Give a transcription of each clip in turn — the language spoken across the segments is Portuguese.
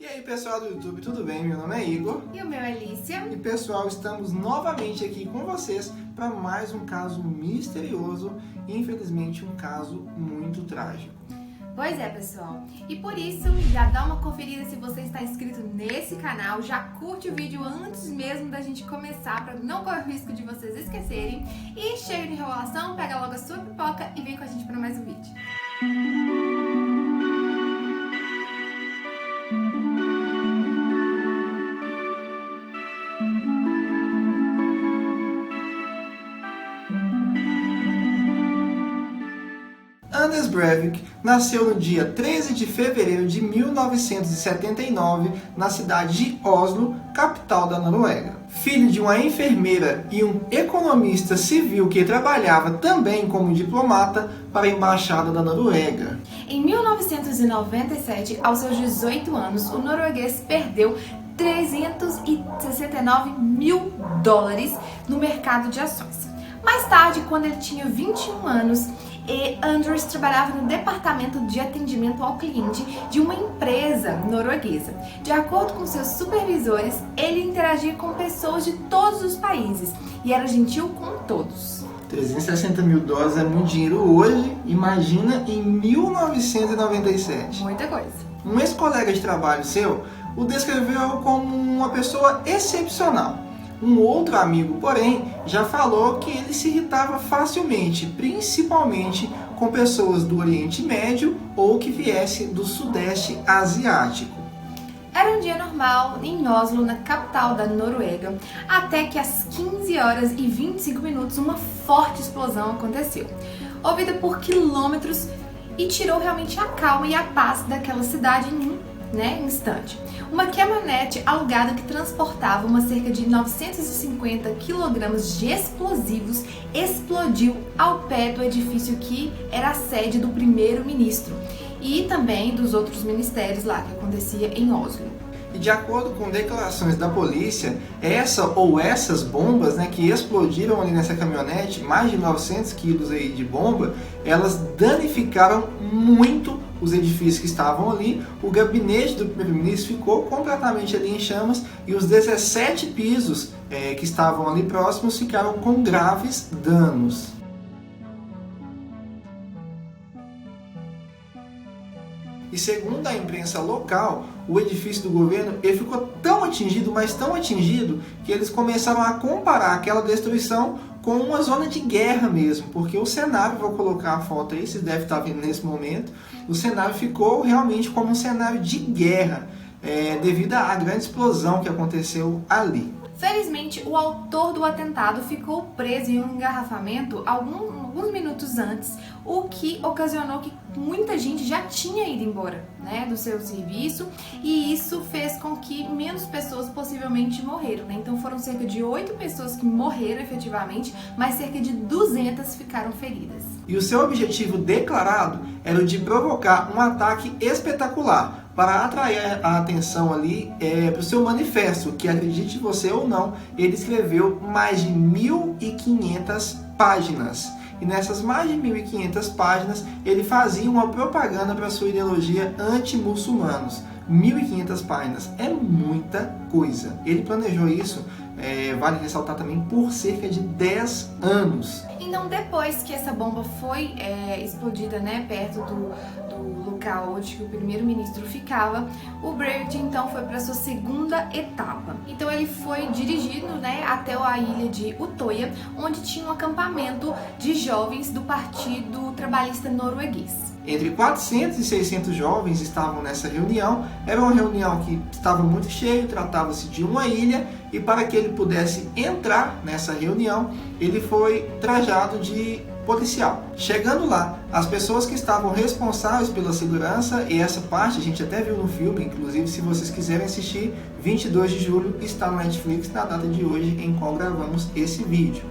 E aí pessoal do YouTube, tudo bem? Meu nome é Igor. E o meu é Alicia. E pessoal, estamos novamente aqui com vocês para mais um caso misterioso e infelizmente um caso muito trágico. Pois é, pessoal. E por isso, já dá uma conferida se você está inscrito nesse canal, já curte o vídeo antes mesmo da gente começar para não correr o risco de vocês esquecerem. E chega de enrolação, pega logo a sua pipoca e vem com a gente para mais um vídeo. Anders Breivik nasceu no dia 13 de fevereiro de 1979 na cidade de Oslo, capital da Noruega. Filho de uma enfermeira e um economista civil que trabalhava também como diplomata para a Embaixada da Noruega. Em 1997, aos seus 18 anos, o norueguês perdeu $369 mil no mercado de ações. Mais tarde, quando ele tinha 21 anos, Anders trabalhava no departamento de atendimento ao cliente de uma empresa norueguesa. De acordo com seus supervisores, ele interagia com pessoas de todos os países e era gentil com todos. $360 mil é muito dinheiro hoje, imagina em 1997. Muita coisa. Um ex-colega de trabalho seu o descreveu como uma pessoa excepcional. Um outro amigo, porém, já falou que ele se irritava facilmente, principalmente com pessoas do Oriente Médio ou que viesse do Sudeste Asiático. Era um dia normal em Oslo, na capital da Noruega, até que às 15h25 uma forte explosão aconteceu, ouvida por quilômetros e tirou realmente a calma e a paz daquela cidade em um instante. Uma caminhonete alugada que transportava cerca de 950 kg de explosivos explodiu ao pé do edifício que era a sede do primeiro-ministro e também dos outros ministérios lá que acontecia em Oslo. E de acordo com declarações da polícia, essas bombas que explodiram ali nessa caminhonete, mais de 900 quilos aí de bomba, elas danificaram muito os edifícios que estavam ali. O gabinete do primeiro-ministro ficou completamente ali em chamas e os 17 pisos que estavam ali próximos ficaram com graves danos. E segundo a imprensa local, o edifício do governo ele ficou tão atingido, mas tão atingido, que eles começaram a comparar aquela destruição com uma zona de guerra mesmo, porque o cenário, vou colocar a foto aí, vocês devem estar vendo nesse momento, o cenário ficou realmente como um cenário de guerra, devido à grande explosão que aconteceu ali. Felizmente, o autor do atentado ficou preso em um engarrafamento alguns minutos antes, o que ocasionou que muita gente já tinha ido embora do seu serviço, e isso fez com que menos pessoas possivelmente morreram. Então foram cerca de 8 pessoas que morreram efetivamente, mas cerca de 200 ficaram feridas. E o seu objetivo declarado era o de provocar um ataque espetacular, para atrair a atenção ali para o seu manifesto, que, acredite você ou não, ele escreveu mais de 1.500 páginas. E nessas mais de 1.500 páginas, ele fazia uma propaganda para a sua ideologia anti-muçulmanos. 1.500 páginas é muita coisa. Ele planejou isso, vale ressaltar também, por cerca de 10 anos. Então, depois que essa bomba foi explodida perto do local onde o primeiro-ministro ficava, o Breivik então foi para sua segunda etapa. Então ele foi dirigido até a ilha de Utoya, onde tinha um acampamento de jovens do Partido Trabalhista Norueguês. Entre 400 e 600 jovens estavam nessa reunião. Era uma reunião que estava muito cheia, tratava-se de uma ilha, e para que ele pudesse entrar nessa reunião, ele foi trajado de policial. Chegando lá, as pessoas que estavam responsáveis pela segurança, e essa parte a gente até viu no filme, inclusive se vocês quiserem assistir, 22 de julho está no Netflix, na data de hoje em qual gravamos esse vídeo.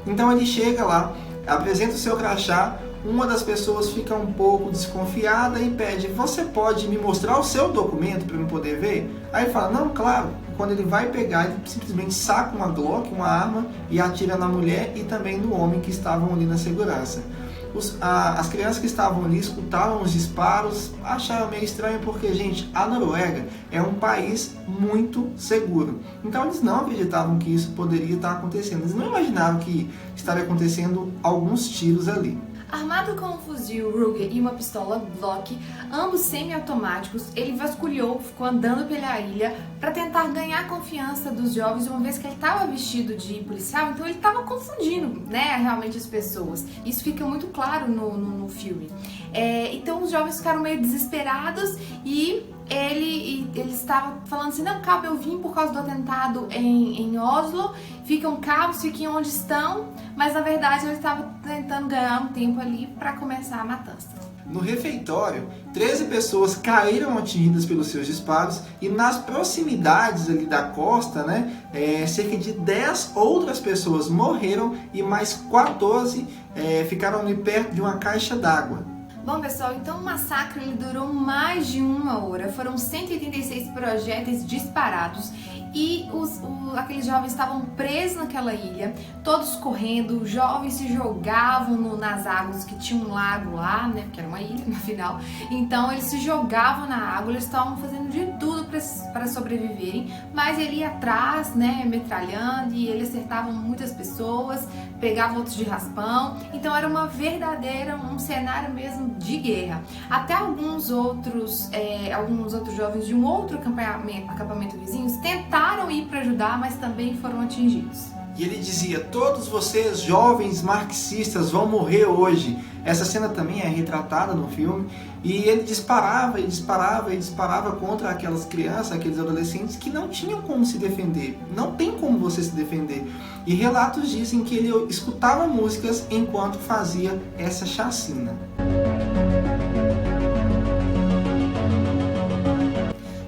Então ele chega lá, apresenta o seu crachá. Uma das pessoas fica um pouco desconfiada e pede: você pode me mostrar o seu documento para eu poder ver? Aí ele fala: não, claro. Quando ele vai pegar, ele simplesmente saca uma Glock, uma arma, e atira na mulher e também no homem que estavam ali na segurança. As crianças que estavam ali escutaram os disparos, acharam meio estranho porque, gente, a Noruega é um país muito seguro. Então eles não acreditavam que isso poderia estar acontecendo. Eles não imaginaram que estaria acontecendo alguns tiros ali. Armado com um fuzil Ruger e uma pistola Glock, ambos semiautomáticos, ele vasculhou, ficou andando pela ilha para tentar ganhar a confiança dos jovens, uma vez que ele estava vestido de policial, então ele estava confundindo, né, realmente as pessoas. Isso fica muito claro no filme. Então os jovens ficaram meio desesperados e ele estava falando assim, não, calma, eu vim por causa do atentado em Oslo, ficam calmos, fiquem onde estão, mas na verdade ele estava tentando ganhar um tempo ali para começar a matança. No refeitório, 13 pessoas caíram atingidas pelos seus disparos e nas proximidades ali da costa, né, cerca de 10 outras pessoas morreram e mais 14 ficaram ali perto de uma caixa d'água. Bom, pessoal, então o massacre ele durou mais de 1 hora, foram 186 projéteis disparados e aqueles jovens estavam presos naquela ilha, todos correndo, os jovens se jogavam nas águas, que tinha um lago lá, né, porque era uma ilha no final, então eles se jogavam na água, eles estavam fazendo de tudo para sobreviverem, mas ele ia atrás, né, metralhando, e ele acertava muitas pessoas, pegava outros de raspão, então era um cenário mesmo de guerra. Até alguns outros jovens de um outro acampamento vizinhos tentaram ir para ajudar, mas também foram atingidos. E ele dizia, todos vocês jovens marxistas vão morrer hoje. Essa cena também é retratada no filme. E ele disparava e disparava e disparava contra aquelas crianças, aqueles adolescentes que não tinham como se defender. Não tem como você se defender. E relatos dizem que ele escutava músicas enquanto fazia essa chacina.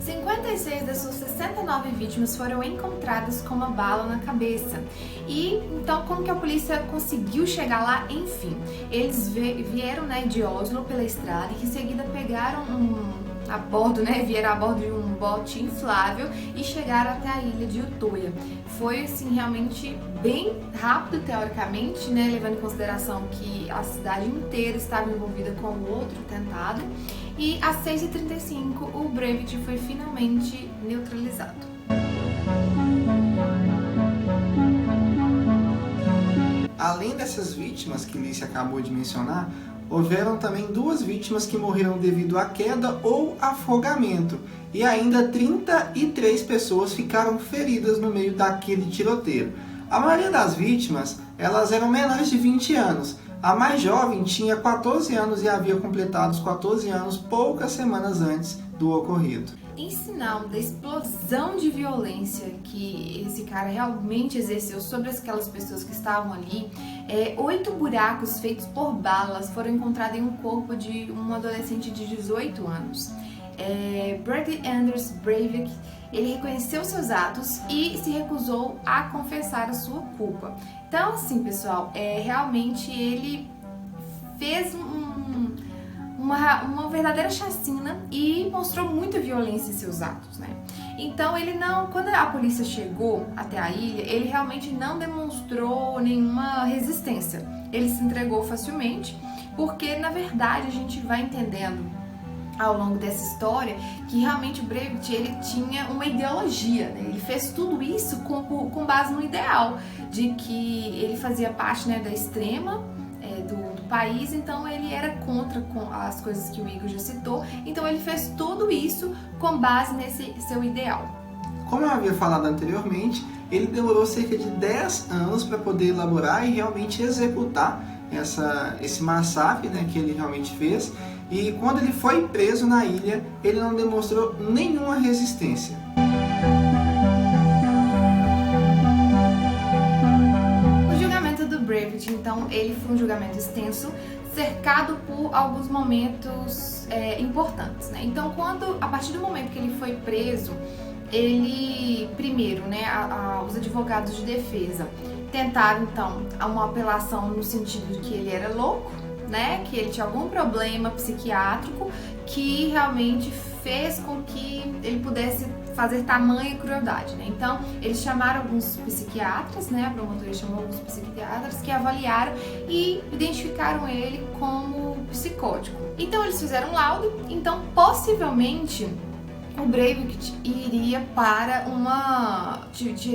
56 das suas 69 vítimas foram encontradas com uma bala na cabeça. E então como que a polícia conseguiu chegar lá? Enfim, eles vieram, né, de Oslo pela estrada e em seguida pegaram vieram a bordo de um bote inflável e chegaram até a ilha de Utoya. Foi assim realmente bem rápido teoricamente, né, levando em consideração que a cidade inteira estava envolvida com o outro atentado. E às 6h35 o Breivik foi finalmente neutralizado. Além dessas vítimas que Lícia acabou de mencionar, houveram também 2 vítimas que morreram devido à queda ou afogamento, e ainda 33 pessoas ficaram feridas no meio daquele tiroteio. A maioria das vítimas, elas eram menores de 20 anos. A mais jovem tinha 14 anos e havia completado os 14 anos poucas semanas antes do ocorrido. Em sinal da explosão de violência que esse cara realmente exerceu sobre aquelas pessoas que estavam ali, 8 buracos feitos por balas foram encontrados em um corpo de um adolescente de 18 anos. Bradley Anders Breivik, ele reconheceu seus atos e se recusou a confessar a sua culpa. Então, assim, pessoal, realmente ele fez uma verdadeira chacina e mostrou muita violência em seus atos, né? Então quando a polícia chegou até a ilha, ele realmente não demonstrou nenhuma resistência. Ele se entregou facilmente, porque na verdade a gente vai entendendo ao longo dessa história que realmente o Breivik ele tinha uma ideologia, né? Ele fez tudo isso com base no ideal de que ele fazia parte, né, da extrema do país, então ele era contra as coisas que o Igor já citou, então ele fez tudo isso com base nesse seu ideal. Como eu havia falado anteriormente, ele demorou cerca de 10 anos para poder elaborar e realmente executar esse massacre, né, que ele realmente fez, e quando ele foi preso na ilha, ele não demonstrou nenhuma resistência. Breivik, então, ele foi um julgamento extenso, cercado por alguns momentos importantes, né? Então, a partir do momento que ele foi preso, ele, primeiro, né, os advogados de defesa tentaram, então, uma apelação no sentido de que ele era louco, né, que ele tinha algum problema psiquiátrico que realmente fez com que ele pudesse fazer tamanha crueldade, né? Então, eles chamaram alguns psiquiatras, né? A promotoria chamou alguns psiquiatras que avaliaram e identificaram ele como psicótico. Então, eles fizeram um laudo, então, possivelmente, o Breivik iria para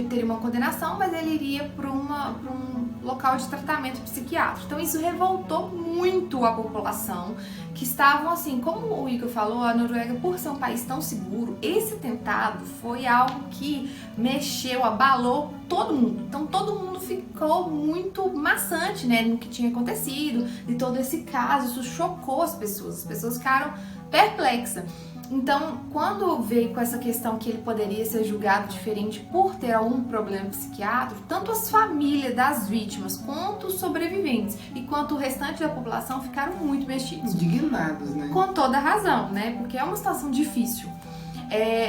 teria uma condenação, mas ele iria para um local de tratamento psiquiátrico. Então isso revoltou muito a população, que estavam assim, como o Igor falou, a Noruega, por ser um país tão seguro, esse atentado foi algo que mexeu, abalou todo mundo. Então todo mundo ficou muito maçante, né, no que tinha acontecido, de todo esse caso. Isso chocou as pessoas ficaram perplexas. Então, quando veio com essa questão que ele poderia ser julgado diferente por ter algum problema psiquiátrico, tanto as famílias das vítimas, quanto os sobreviventes e quanto o restante da população ficaram muito mexidos. Indignados, né? Com toda razão, né? Porque é uma situação difícil.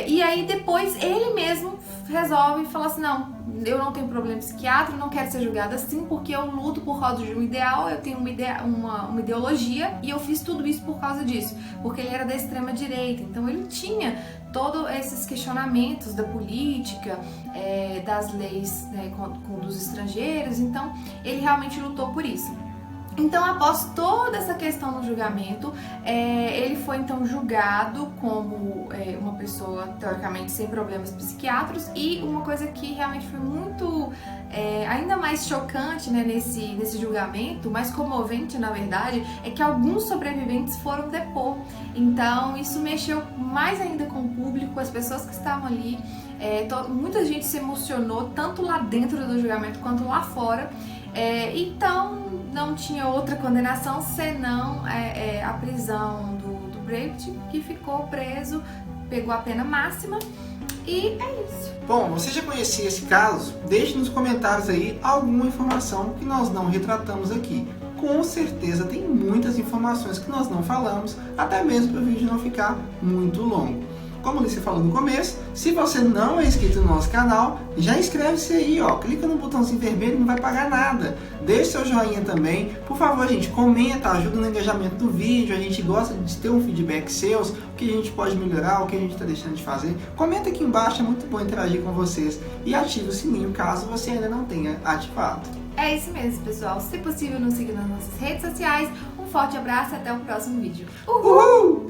E aí depois ele mesmo resolve falar assim, não, eu não tenho problema psiquiátrico, não quero ser julgado assim, porque eu luto por causa de um ideal, eu tenho uma ideologia e eu fiz tudo isso por causa disso, porque ele era da extrema direita, então ele tinha todos esses questionamentos da política, das leis, né, dos estrangeiros, então ele realmente lutou por isso. Então, após toda essa questão no julgamento, ele foi então julgado como uma pessoa teoricamente sem problemas psiquiátricos, e uma coisa que realmente foi muito, ainda mais chocante, né, nesse julgamento, mais comovente na verdade, é que alguns sobreviventes foram depor. Então isso mexeu mais ainda com o público, as pessoas que estavam ali, muita gente se emocionou, tanto lá dentro do julgamento quanto lá fora. Então não tinha outra condenação senão a prisão do Breivik, que ficou preso, pegou a pena máxima, e é isso. Bom, você já conhecia esse caso? Deixe nos comentários aí alguma informação que nós não retratamos aqui. Com certeza tem muitas informações que nós não falamos, até mesmo para o vídeo não ficar muito longo. Como você falou no começo, se você não é inscrito no nosso canal, já inscreve-se aí, ó, clica no botãozinho vermelho, não vai pagar nada. Deixe seu joinha também, por favor, gente, comenta, ajuda no engajamento do vídeo, a gente gosta de ter um feedback seus, o que a gente pode melhorar, o que a gente está deixando de fazer. Comenta aqui embaixo, é muito bom interagir com vocês, e ative o sininho caso você ainda não tenha ativado. É isso mesmo, pessoal, se possível nos siga nas nossas redes sociais. Um forte abraço e até o próximo vídeo. Uhul!